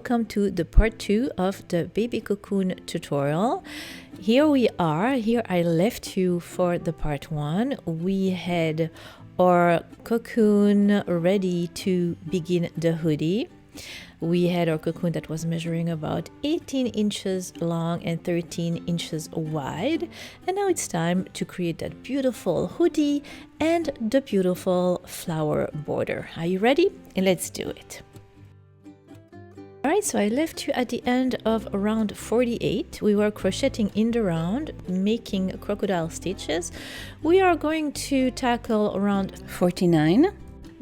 welcome to the part 2 of the Baby Cocoon tutorial. Here we are. Here I left you for the part 1. We had our cocoon ready to begin the hoodie. We had our cocoon that was measuring about 18 inches long and 13 inches wide. And now it's time to create that beautiful hoodie and the beautiful flower border. Are you ready? And let's do it. Alright, so I left you at the end of round 48. We were crocheting in the round, making crocodile stitches. We are going to tackle round 49.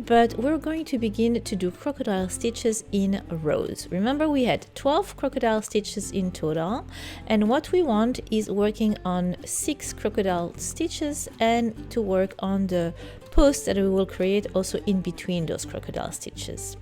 But we're going to begin to do crocodile stitches in rows. Remember, we had 12 crocodile stitches in total, and what we want is working on 6 crocodile stitches and to work on the post that we will create also in between those crocodile stitches.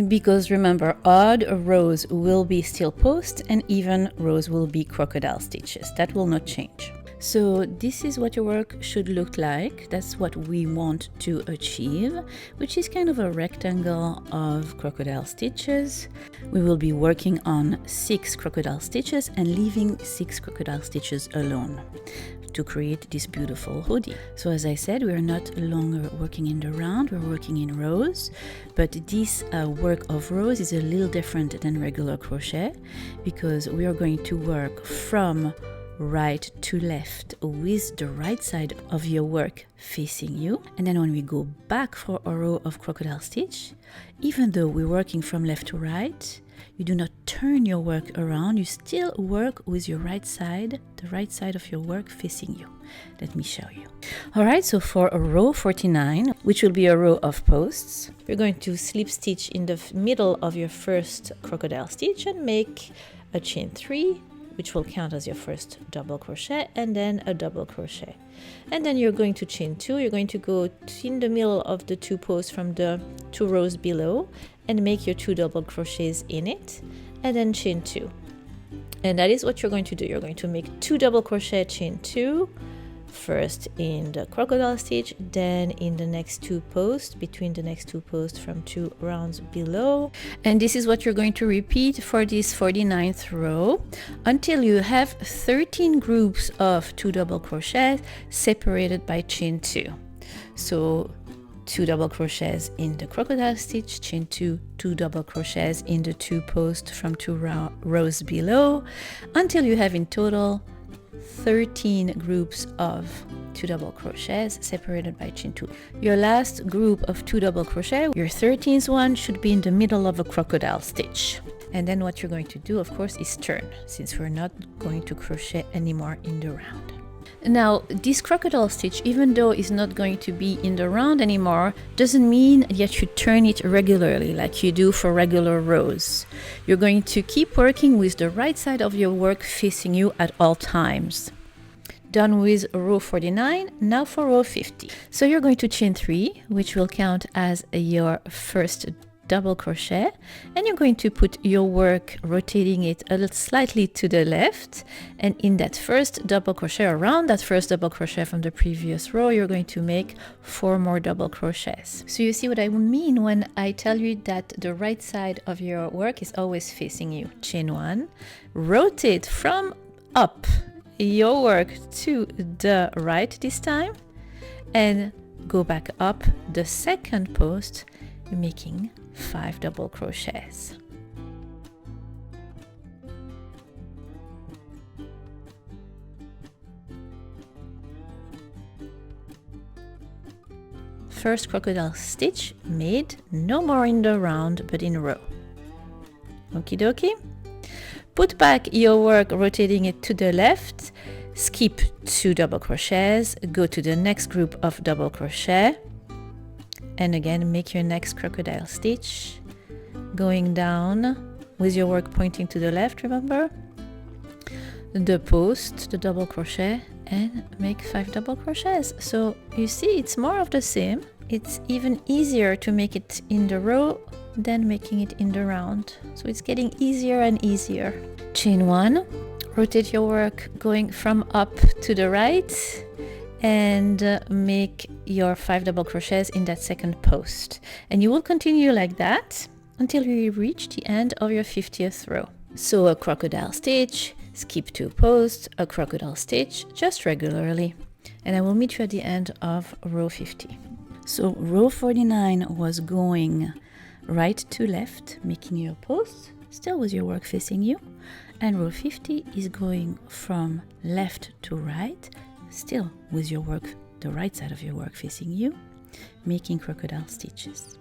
Because remember, odd rows will be still posts and even rows will be crocodile stitches. That will not change. So this is what your work should look like. That's what we want to achieve, which is kind of a rectangle of crocodile stitches. We will be working on 6 crocodile stitches and leaving 6 crocodile stitches alone to create this beautiful hoodie. So as I said, we are not longer working in the round, we're working in rows, but this work of rows is a little different than regular crochet because we are going to work from right to left with the right side of your work facing you, and then when we go back for a row of crocodile stitch, even though we're working from left to right, you do not turn your work around, you still work with your right side, the right side of your work facing you. Let me show you. Alright, so for a row 49, which will be a row of posts, you're going to slip stitch in the middle of your first crocodile stitch and make a chain 3, which will count as your first double crochet, and then a double crochet. And then you're going to chain 2, you're going to go in the middle of the 2 posts from the 2 rows below and make your 2 double crochets in it, and then chain 2. And that is what you're going to do. You're going to make 2 double crochet, chain 2, first in the crocodile stitch, then in the next 2 posts, between the next 2 posts from 2 rounds below. And this is what you're going to repeat for this 49th row until you have 13 groups of 2 double crochets separated by chain 2. So 2 double crochets in the crocodile stitch, chain 2, 2 double crochets in the 2 posts from 2 rows below, until you have in total 13 groups of 2 double crochets separated by chain 2. Your last group of 2 double crochet, your 13th one, should be in the middle of a crocodile stitch. And then what you're going to do, of course, is turn, since we're not going to crochet anymore in the round. Now, this crocodile stitch, even though it's not going to be in the round anymore, doesn't mean that you turn it regularly like you do for regular rows. You're going to keep working with the right side of your work facing you at all times. Done with row 49, now for row 50. So you're going to chain 3, which will count as your first double crochet, and you're going to put your work, rotating it a little slightly to the left, and in that first double crochet, around that first double crochet from the previous row, you're going to make 4 more double crochets. So you see what I mean when I tell you that the right side of your work is always facing you. Chain 1, rotate from up your work to the right this time, and go back up the second post, making 5 double crochets. First crocodile stitch made, no more in the round but in row. Okie dokie. Put back your work, rotating it to the left, skip 2 double crochets, go to the next group of double crochet, and again make your next crocodile stitch, going down with your work pointing to the left, remember, the post, the double crochet, and make 5 double crochets. So you see, it's more of the same. It's even easier to make it in the row than making it in the round. So it's getting easier and easier. Chain 1, rotate your work going from up to the right, and make your 5 double crochets in that second post, and you will continue like that until you reach the end of your 50th row. So a crocodile stitch, skip 2 posts, a crocodile stitch, just regularly. And I will meet you at the end of row 50. So row 49 was going right to left, making your posts, still with your work facing you. And row 50 is going from left to right, still with your work, the right side of your work facing you, making crocodile stitches.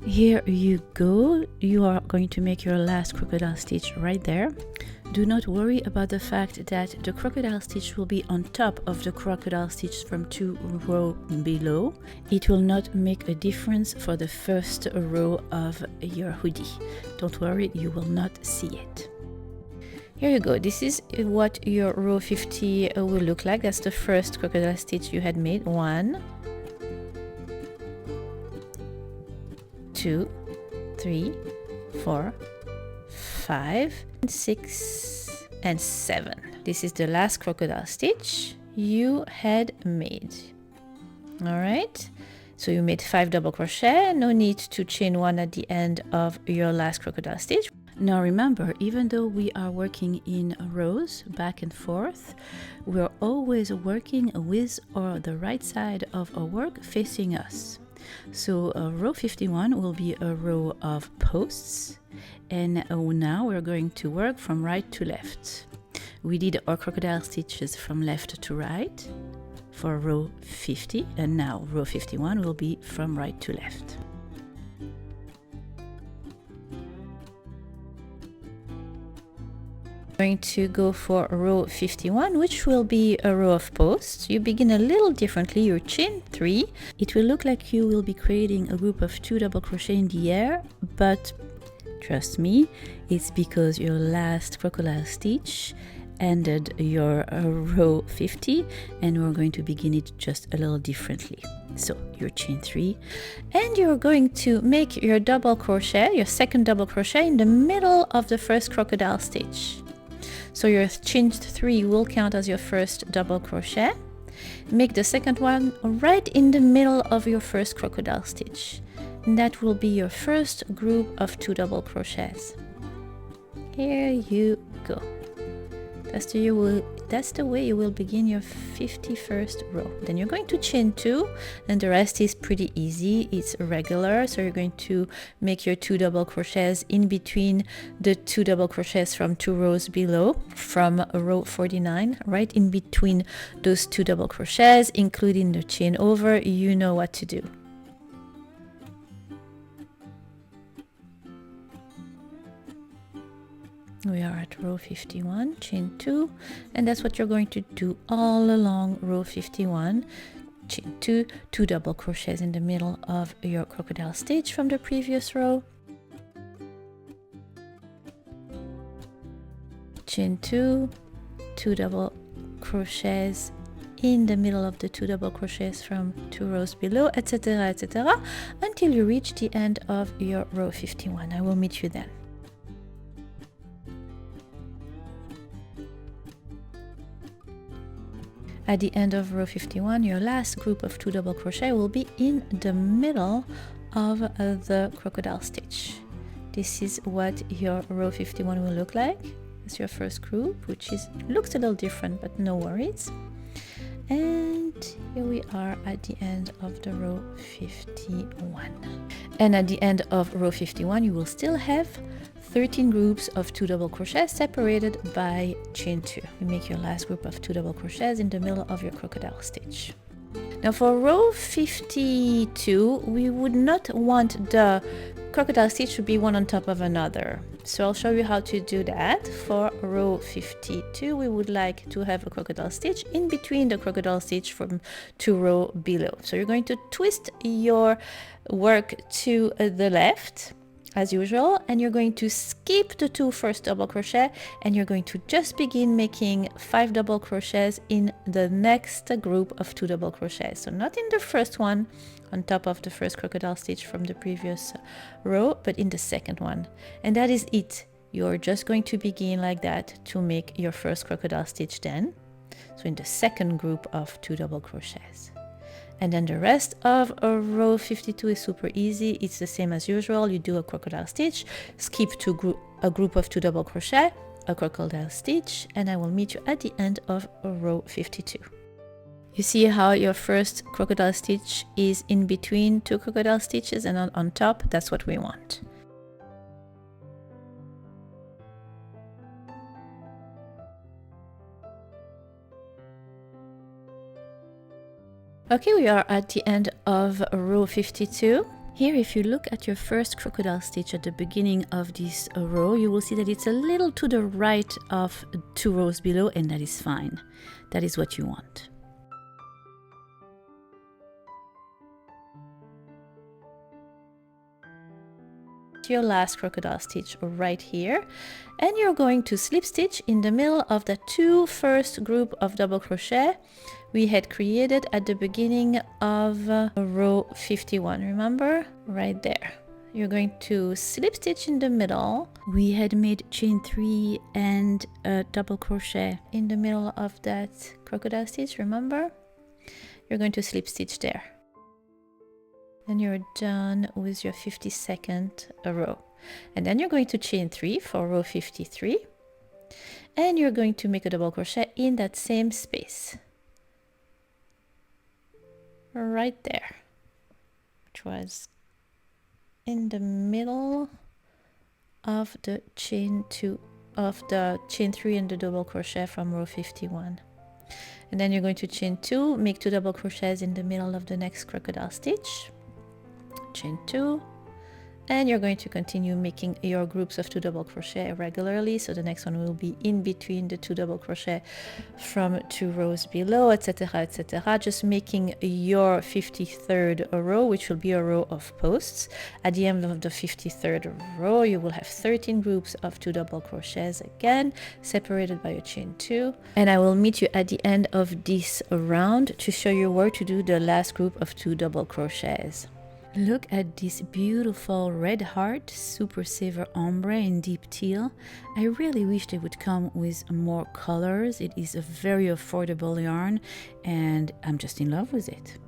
Here you go, you are going to make your last crocodile stitch right there. Do not worry about the fact that the crocodile stitch will be on top of the crocodile stitch from 2 rows below. It will not make a difference for the first row of your hoodie. Don't worry, you will not see it. Here you go, this is what your row 50 will look like. That's the first crocodile stitch you had made. 1, 2, 3, 4, 5, 6, and 7. This is the last crocodile stitch you had made. All right, so you made 5 double crochet. No need to chain 1 at the end of your last crocodile stitch. Now remember, even though we are working in rows back and forth, we're always working with the right side of our work facing us. So row 51 will be a row of posts, and now we're going to work from right to left. We did our crocodile stitches from left to right for row 50, and now row 51 will be from right to left. Going to go for row 51, which will be a row of posts. You begin a little differently. You chain 3. It will look like you will be creating a group of 2 double crochet in the air, but trust me, it's because your last crocodile stitch ended your row 50, and we're going to begin it just a little differently. So you chain 3, and you're going to make your double crochet, your second double crochet in the middle of the first crocodile stitch. So your chain 3 will count as your first double crochet. Make the second one right in the middle of your first crocodile stitch. And that will be your first group of 2 double crochets. Here you go. That's the way you will begin your 51st row. Then you're going to chain 2, and the rest is pretty easy. It's regular, so you're going to make your 2 double crochets in between the 2 double crochets from 2 rows below, from row 49, right in between those 2 double crochets, including the chain over. You know what to do. We are at row 51, chain 2, and that's what you're going to do all along row 51. Chain 2, 2 double crochets in the middle of your crocodile stitch from the previous row. Chain 2, 2 double crochets in the middle of the 2 double crochets from 2 rows below, etc., etc., until you reach the end of your row 51. I will meet you then. At the end of row 51, your last group of 2 double crochet will be in the middle of the crocodile stitch. This is what your row 51 will look like. It's your first group, which looks a little different, but no worries. And here we are at the end of the row 51. And at the end of row 51, you will still have 13 groups of 2 double crochets separated by chain 2. You make your last group of 2 double crochets in the middle of your crocodile stitch. Now for row 52, we would not want the crocodile stitch to be one on top of another. So I'll show you how to do that. For row 52, we would like to have a crocodile stitch in between the crocodile stitch from 2 rows below. So you're going to twist your work to the left as usual, and you're going to skip the 2 first double crochet, and you're going to just begin making 5 double crochets in the next group of 2 double crochets. So not in the first one on top of the first crocodile stitch from the previous row, but in the second one. And that is it. You're just going to begin like that to make your first crocodile stitch then. So in the second group of 2 double crochets. And then the rest of row 52 is super easy. It's the same as usual. You do a crocodile stitch, skip to a group of 2 double crochet, a crocodile stitch, and I will meet you at the end of row 52. You see how your first crocodile stitch is in between 2 crocodile stitches and on top? That's what we want. Okay, we are at the end of row 52. Here, if you look at your first crocodile stitch at the beginning of this row, you will see that it's a little to the right of 2 rows below, and that is fine. That is what you want. Your last crocodile stitch right here, and you're going to slip stitch in the middle of the 2 first group of double crochet we had created at the beginning of row 51. Remember, right there, you're going to slip stitch in the middle. We had made chain 3 and a double crochet in the middle of that crocodile stitch. Remember, you're going to slip stitch there. Then you're done with your 52nd row. And then you're going to chain 3 for row 53. And you're going to make a double crochet in that same space. Right there. Which was in the middle of the chain 2 of the chain 3 and the double crochet from row 51. And then you're going to chain 2, make 2 double crochets in the middle of the next crocodile stitch. Chain 2, and you're going to continue making your groups of 2 double crochet regularly. So the next one will be in between the 2 double crochet from 2 rows below, etc., etc., just making your 53rd row, which will be a row of posts. At the end of the 53rd row, you will have 13 groups of 2 double crochets again, separated by a chain 2, and I will meet you at the end of this round to show you where to do the last group of 2 double crochets. Look at this beautiful red heart super silver ombre in deep teal. I really wish they would come with more colors. It is a very affordable yarn and I'm just in love with it.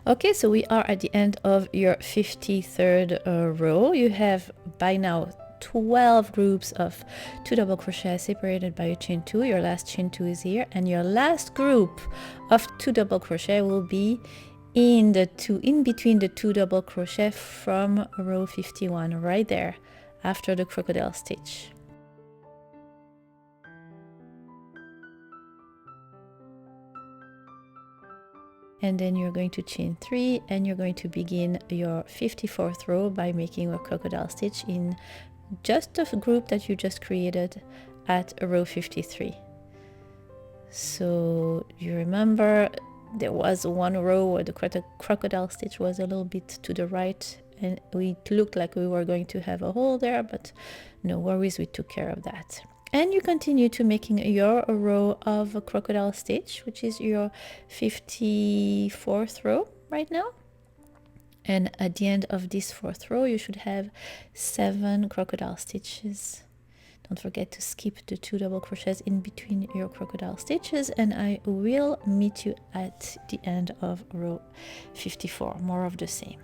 Okay, so we are at the end of your 53rd row. You have by now 12 groups of 2 double crochet separated by a chain 2. Your last chain 2 is here, and your last group of 2 double crochet will be in between the 2 double crochet from row 51, right there after the crocodile stitch. And then you're going to chain 3 and you're going to begin your 54th row by making a crocodile stitch in just the group that you just created at row 53. So you remember there was one row where the crocodile stitch was a little bit to the right and it looked like we were going to have a hole there, but no worries, we took care of that. And you continue to making your row of a crocodile stitch, which is your 54th row right now. And at the end of this 4th row, you should have 7 crocodile stitches. Don't forget to skip the 2 double crochets in between your crocodile stitches, and I will meet you at the end of row 54. More of the same.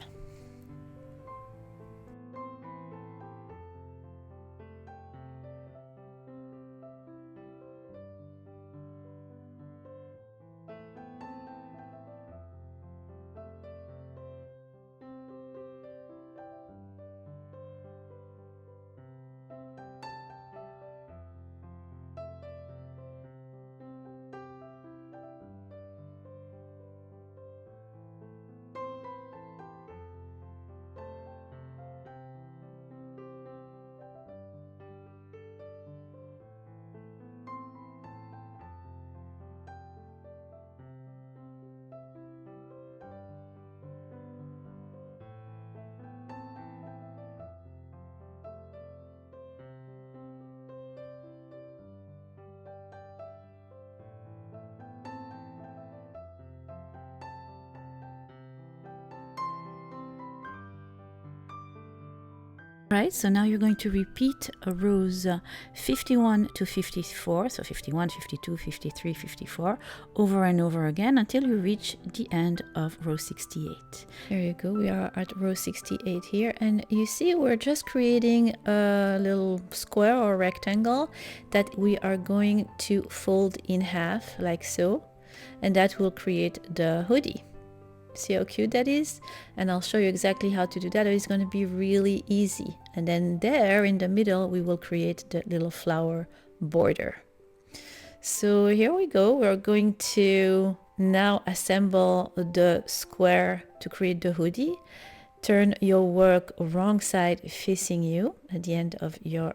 Right, so now you're going to repeat rows 51 to 54, so 51, 52, 53, 54, over and over again until you reach the end of row 68. There you go, we are at row 68 here, and you see we're just creating a little square or rectangle that we are going to fold in half like so, and that will create the hoodie. See how cute that is? And I'll show you exactly how to do that. It's going to be really easy. And then there in the middle, we will create the little flower border. So here we go. We're going to now assemble the square to create the hoodie. Turn your work wrong side facing you. At the end of your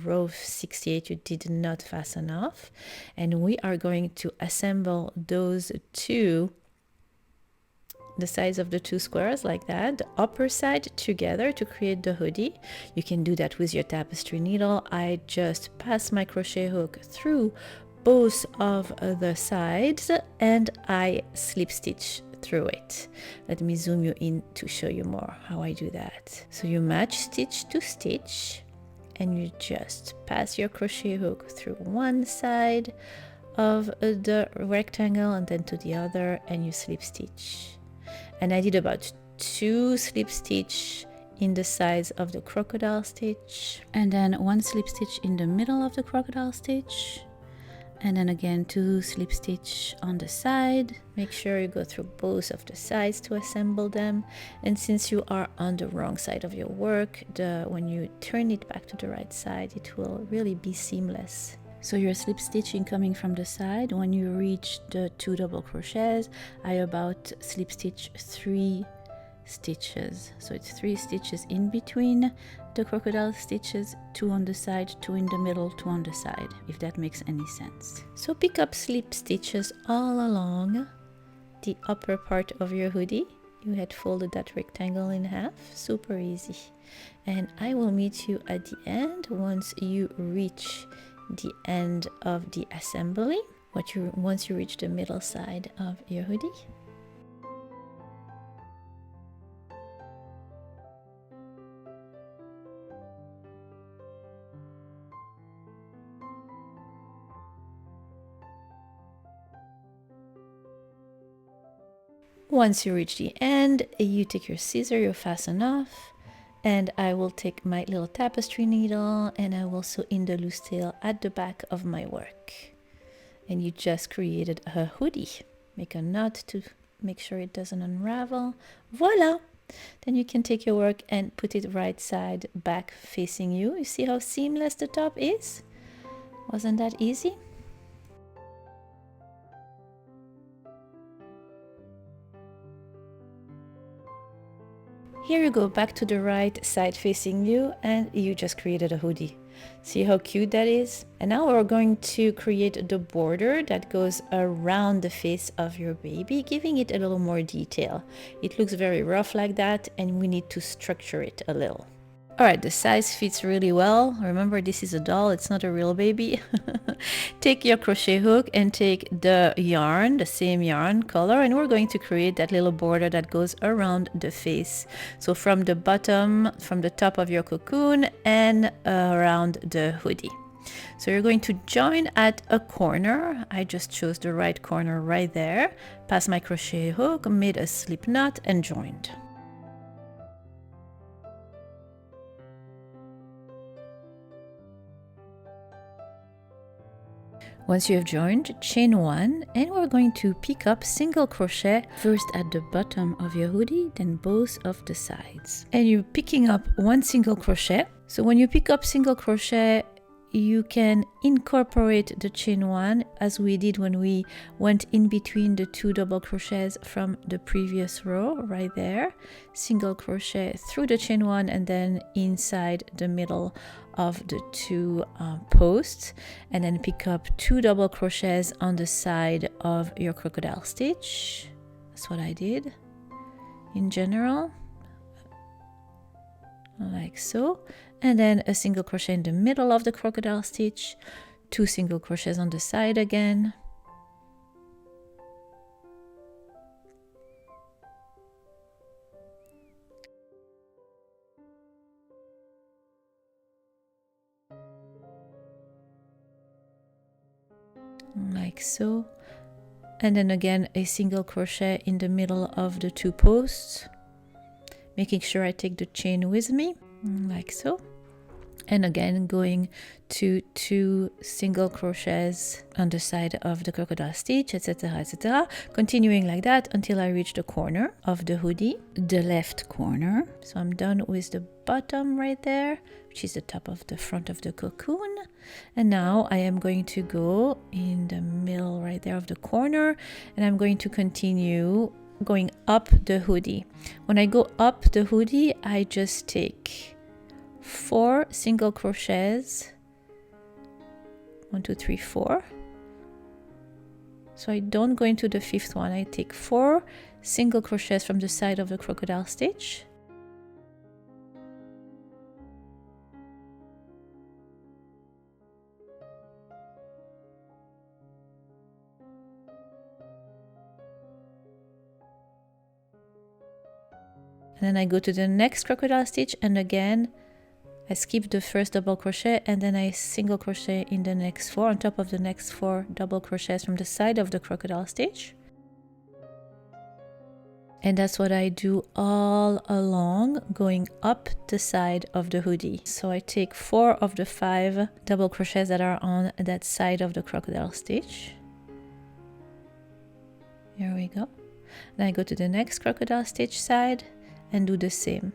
row 68, you did not fasten off. And we are going to assemble those two, the sides of the two squares like that, the upper side together to create the hoodie. You can do that with your tapestry needle. I just pass my crochet hook through both of the sides and I slip stitch through it. Let me zoom you in to show you more how I do that. So you match stitch to stitch and you just pass your crochet hook through one side of the rectangle and then to the other, and you slip stitch. And I did about 2 slip stitch in the sides of the crocodile stitch, and then 1 slip stitch in the middle of the crocodile stitch, and then again 2 slip stitch on the side. Make sure you go through both of the sides to assemble them. And since you are on the wrong side of your work, when you turn it back to the right side, it will really be seamless. So you're slip stitching coming from the side. When you reach the 2 double crochets, I about slip stitch 3 stitches. So it's 3 stitches in between the crocodile stitches, 2 on the side, 2 in the middle, 2 on the side, if that makes any sense. So pick up slip stitches all along the upper part of your hoodie. You had folded that rectangle in half, super easy. And I will meet you at the end once you reach the end of the assembly, once you reach the middle side of your hoodie. Once you reach the end, you take your scissor, you fasten off, and I will take my little tapestry needle and I will sew in the loose tail at the back of my work. And you just created a hoodie. Make a knot to make sure it doesn't unravel. Voila! Then you can take your work and put it right side back facing you. You see how seamless the top is? Wasn't that easy? Here you go back to the right side facing you and you just created a hoodie. See how cute that is? And now we're going to create the border that goes around the face of your baby, giving it a little more detail. It looks very rough like that and we need to structure it a little. Alright, the size fits really well. Remember, this is a doll, it's not a real baby. Take your crochet hook and take the yarn, the same yarn color, and we're going to create that little border that goes around the face. So from the bottom, from the top of your cocoon and around the hoodie. So you're going to join at a corner. I just chose the right corner right there. Pass my crochet hook, made a slip knot and joined. Once you have joined, chain 1, and we're going to pick up single crochet first at the bottom of your hoodie, then both of the sides. And you're picking up 1 single crochet. So when you pick up single crochet, you can incorporate the chain 1 as we did when we went in between the 2 double crochets from the previous row right there. Single crochet through the chain 1 and then inside the middle of the 2 posts, and then pick up 2 double crochets on the side of your crocodile stitch. That's what I did in general, like so. And then a single crochet in the middle of the crocodile stitch, 2 single crochets on the side again, like so. And then again a single crochet in the middle of the 2 posts, making sure I take the chain with me, like so. And again going to 2 single crochets on the side of the crocodile stitch, etc, etc, continuing like that until I reach the corner of the hoodie, the left corner. So I'm done with the bottom right there, which is the top of the front of the cocoon. And now I am going to go in the middle right there of the corner, and I'm going to continue going up the hoodie. When I go up the hoodie, I just take 4 single crochets, 1 2 3 4. So I don't go into the 5th one. I take 4 single crochets from the side of the crocodile stitch, and then I go to the next crocodile stitch, and again I skip the first double crochet, and then I single crochet in the next 4 on top of the next 4 double crochets from the side of the crocodile stitch. And that's what I do all along, going up the side of the hoodie. So I take 4 of the 5 double crochets that are on that side of the crocodile stitch. Here we go. Then I go to the next crocodile stitch side and do the same.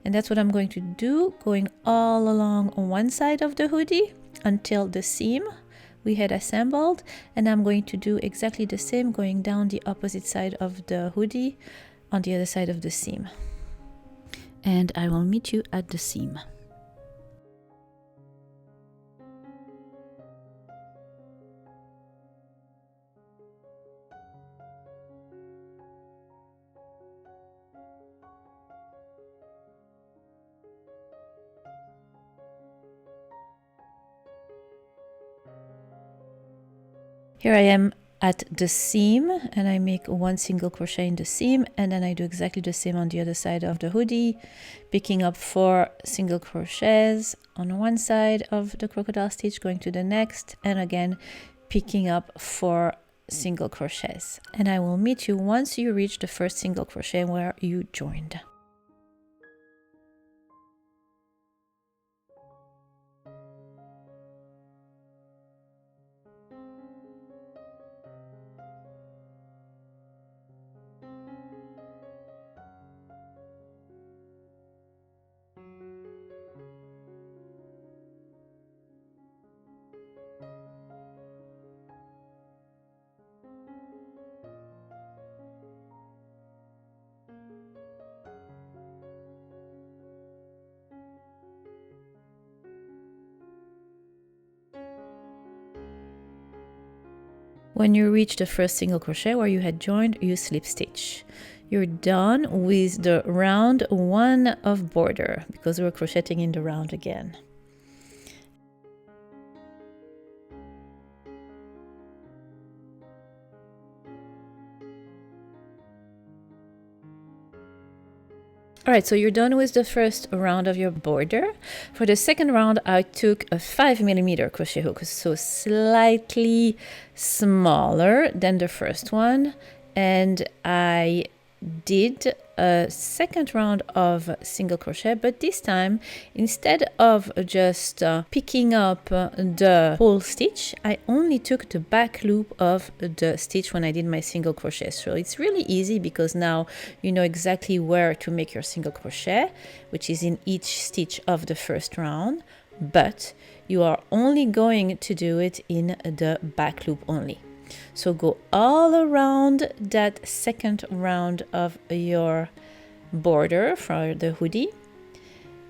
And that's what I'm going to do, going all along on one side of the hoodie until the seam we had assembled. And I'm going to do exactly the same, going down the opposite side of the hoodie on the other side of the seam. And I will meet you at the seam. Here I am at the seam, and I make 1 single crochet in the seam, and then I do exactly the same on the other side of the hoodie, picking up 4 single crochets on one side of the crocodile stitch, going to the next, and again picking up 4 single crochets. And I will meet you once you reach the first single crochet where you joined. When you reach the first single crochet where you had joined, you slip stitch. You're done with the round 1 of border, because we're crocheting in the round again. Alright, so you're done with the first round of your border. For the second round, I took a 5mm crochet hook, so slightly smaller than the first one, and I did a second round of single crochet, but this time instead of just picking up the whole stitch, I only took the back loop of the stitch when I did my single crochet. So it's really easy, because now you know exactly where to make your single crochet, which is in each stitch of the first round, but you are only going to do it in the back loop only. So go all around that second round of your border for the hoodie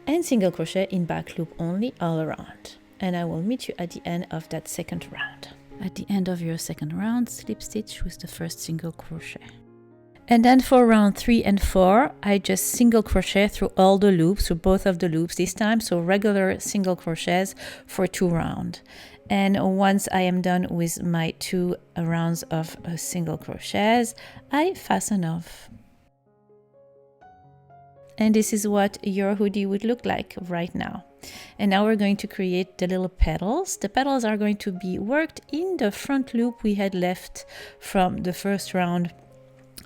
and single crochet in back loop only all around. And I will meet you at the end of that second round. At the end of your second round, slip stitch with the first single crochet. And then for round 3 and 4, I just single crochet through all the loops, through both of the loops this time, so regular single crochets for 2 rounds. And once I am done with my 2 rounds of single crochets, I fasten off. And this is what your hoodie would look like right now. And now we're going to create the little petals. The petals are going to be worked in the front loop we had left from the first round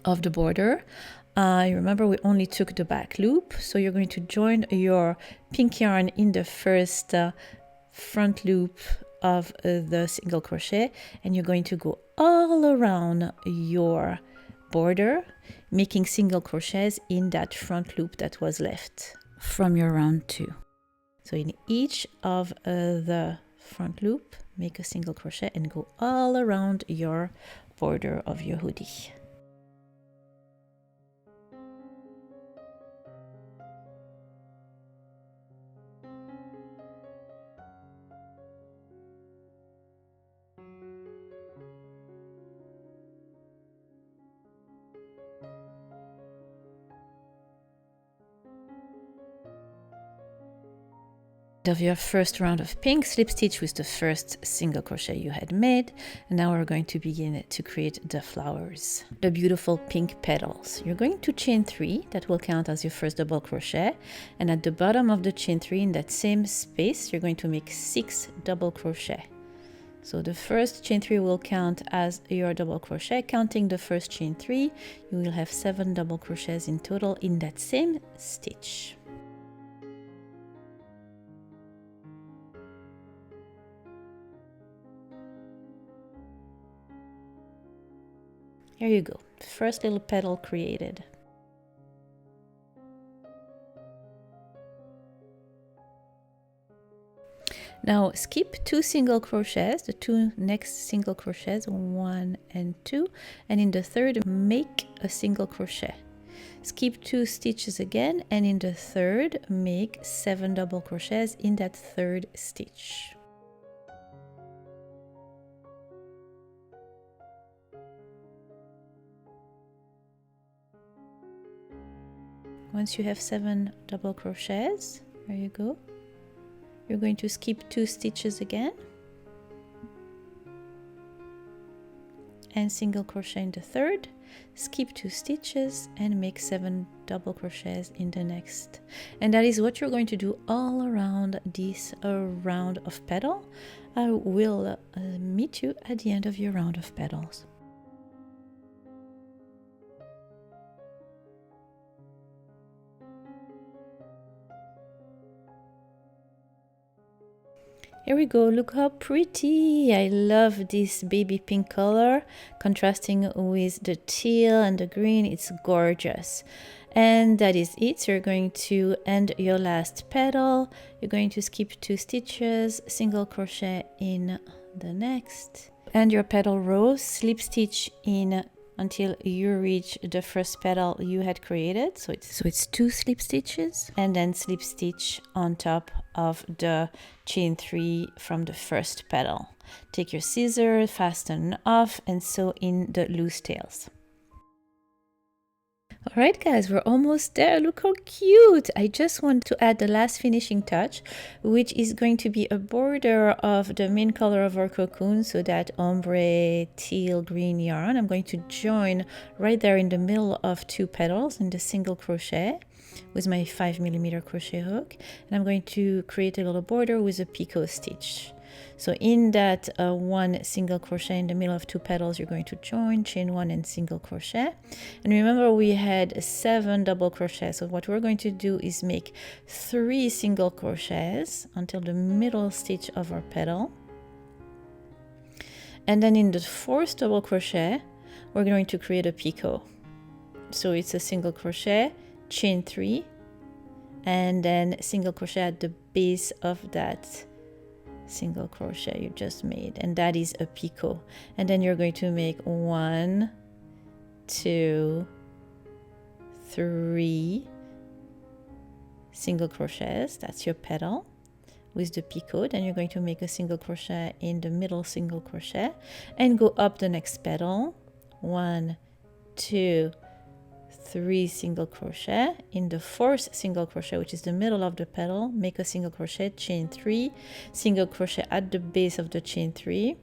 of the border. You remember we only took the back loop, so you're going to join your pink yarn in the first front loop of the single crochet, and you're going to go all around your border, making single crochets in that front loop that was left from your round 2. So in each of the front loop, make a single crochet and go all around your border of your hoodie. Of your first round of pink, slip stitch with the first single crochet you had made, and now we're going to begin to create the flowers, the beautiful pink petals. You're going to chain 3, that will count as your first double crochet, and at the bottom of the chain 3 in that same space you're going to make 6 double crochet. So the first chain 3 will count as your double crochet. Counting the first chain 3, you will have 7 double crochets in total in that same stitch. Here you go, first little petal created. Now skip 2 single crochets, the 2 next single crochets, 1 and 2, and in the third make a single crochet. Skip 2 stitches again, and in the third make 7 double crochets in that third stitch. Once you have 7 double crochets, there you go. You're going to skip 2 stitches again and single crochet in the third, skip 2 stitches and make 7 double crochets in the next. And that is what you're going to do all around this round of petal. I will meet you at the end of your round of petals. Here we go, look how pretty! I love this baby pink color, contrasting with the teal and the green. It's gorgeous. And that is it. So you're going to end your last petal. You're going to skip 2 stitches, single crochet in the next. End your petal row, slip stitch in until you reach the first petal you had created. So it's 2 slip stitches, and then slip stitch on top of the chain 3 from the first petal. Take your scissors, fasten off, and sew in the loose tails. All right, guys, we're almost there. Look how cute! I just want to add the last finishing touch, which is going to be a border of the main color of our cocoon, so that ombre teal green yarn. I'm going to join right there in the middle of 2 petals in the single crochet with my 5mm crochet hook, and I'm going to create a little border with a picot stitch. So in that 1 single crochet in the middle of 2 petals, you're going to join, chain 1 and single crochet. And remember, we had 7 double crochets. So what we're going to do is make 3 single crochets until the middle stitch of our petal. And then in the 4th double crochet, we're going to create a picot. So it's a single crochet, chain 3, and then single crochet at the base of that single crochet you just made, and that is a picot. And then you're going to make 1, 2, 3 single crochets. That's your petal with the picot. And you're going to make a single crochet in the middle single crochet and go up the next petal. 1, 2, 3 single crochet. In the 4th single crochet, which is the middle of the petal, make a single crochet, chain 3, single crochet at the base of the chain 3,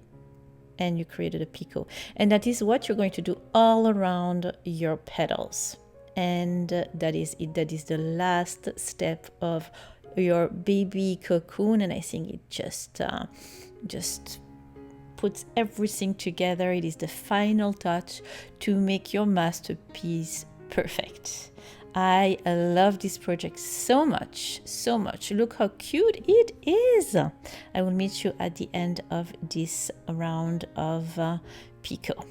and you created a picot. And that is what you're going to do all around your petals. And that is it. That is the last step of your baby cocoon, and I think it just puts everything together. It is the final touch to make your masterpiece perfect. I love this project so much, so much. Look how cute it is. I will meet you at the end of this round of picot.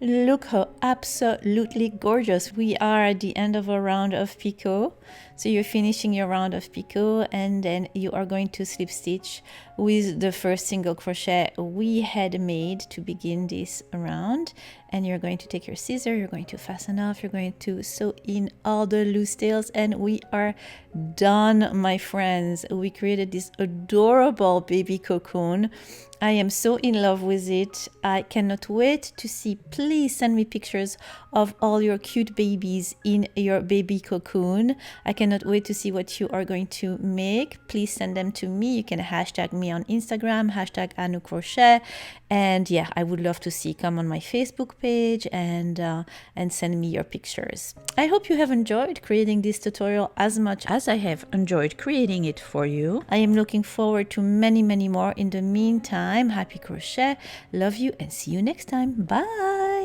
Look how absolutely gorgeous. We are at the end of a round of picot. So you're finishing your round of picot, and then you are going to slip stitch with the first single crochet we had made to begin this round. And you're going to take your scissor, you're going to fasten off, you're going to sew in all the loose tails, and we are done, my friends. We created this adorable baby cocoon. I am so in love with it. I cannot wait to see. Please send me pictures of all your cute babies in your baby cocoon. I cannot wait to see what you are going to make. Please send them to me. You can hashtag me on Instagram, hashtag annoocrochet. And yeah, I would love to see. Come on my Facebook page and send me your pictures. I hope you have enjoyed creating this tutorial as much as I have enjoyed creating it for you. I am looking forward to many, many more. In the meantime, happy crochet, love you, and see you next time. Bye.